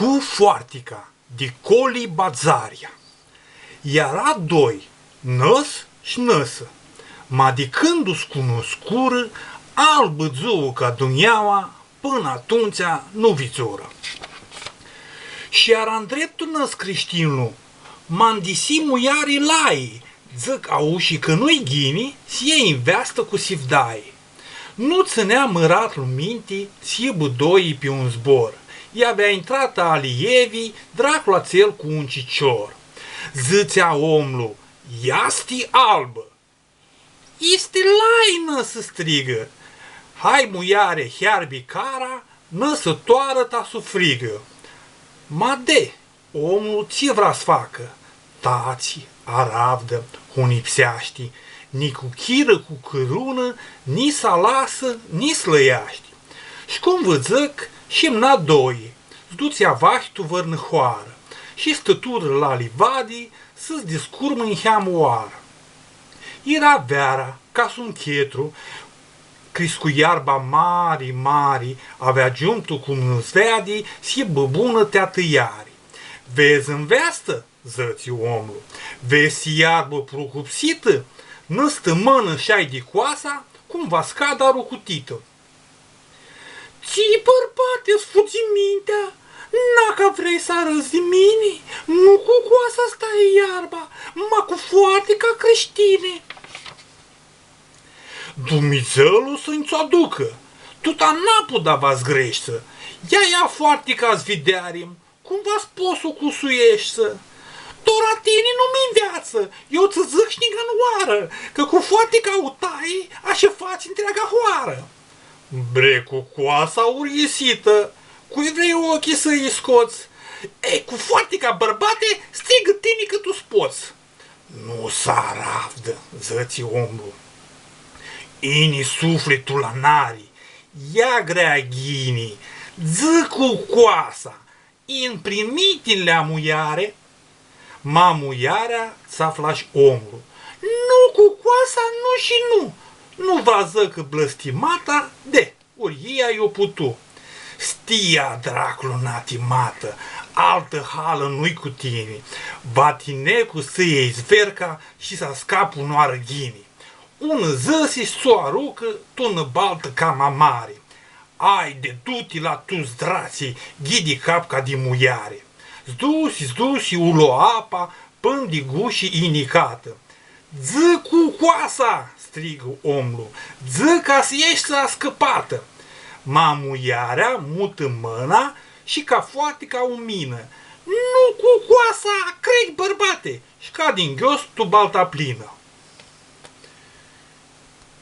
Cu foartica de coli bazaria. Era doi, năs și năsă, ma de când-o-s cunoscură, albă zău ca dumneaua, până atunci nu vizoră. Și era-n dreptul năs creștinul, mandisi muiarii lai, zic auși că nu-i ghini, sie investă cu sifdai. Nu ținea mărat lui minte, sie budoii pe un zbor. I-avea intrat alievii, drac la țel cu un cicior. Zicea omul, ia-sti albă. Este laină, să strigă. Hai muiare, hiarbi cara, năsă toară ta sufrigă. Ma de, omul ce vrea să facă? Tați, aravdă, hunipseaști, ni cu chiră cu cărună, ni s-a lasă, ni slăiaști. Și cum vă zic, și-mi na doi, zduți avahtu vărnăhoară, și stătură la livadii să-ți discurmă în heamuară. Era veara, ca un chetru, cris cu iarba mari, avea giumtul cum zvedii, și băbună te-a tăiari. Vezi în vestă, zăți omul, vezi iarbă procupsită, năstă mână și-ai de coasa, cum va scada rucutită. Ții, bărbate, sfugi mintea, n-aca vrei să arăți de mine, nu cu coasa stai iarba, ma cu foartica creștine. Dumnezeul să-mi-ți aducă, tuta n-apu da v-ați greșță, ia foartica-ți videarim, cum v-ați poți o cusuieșță. Dora tine nu-mi în viață, eu ți zic șnigănoară, că cu foartica o tai, așa faci întreaga hoară. Bre, cu coasa uriesită, cui vrei ochii să-i scoți? Ei, cu foartica, bărbate, strigă tine că tu-ți poți. Nu s-aravdă, zăți omul. Ini sufletul la nari, ia grea ghini, zi cu coasa, în primitin-le muiare, ma muiarea ți-aflași omul. Nu cu coasa, nu și nu va zică blăstimata, de, ori ei o putu. Stia, dracul natimată, altă hală nu-i cu tine, va tinecu să iei zverca și să scapă unoară ghini. Ună zăsi s-o arucă, tună baltă ca mamare. Ai de du-ti la tu zdrații, ghidi capca de muiare. Zdusi, ulo apa, până de gușii inicată. Zi cu coasa, strigă omul, zi ca să ieși să scăpată. Ma muiarea mută mâna și ca foartica o mină. Nu cu coasa, crezi bărbate, și ca din ghios tu balta plină.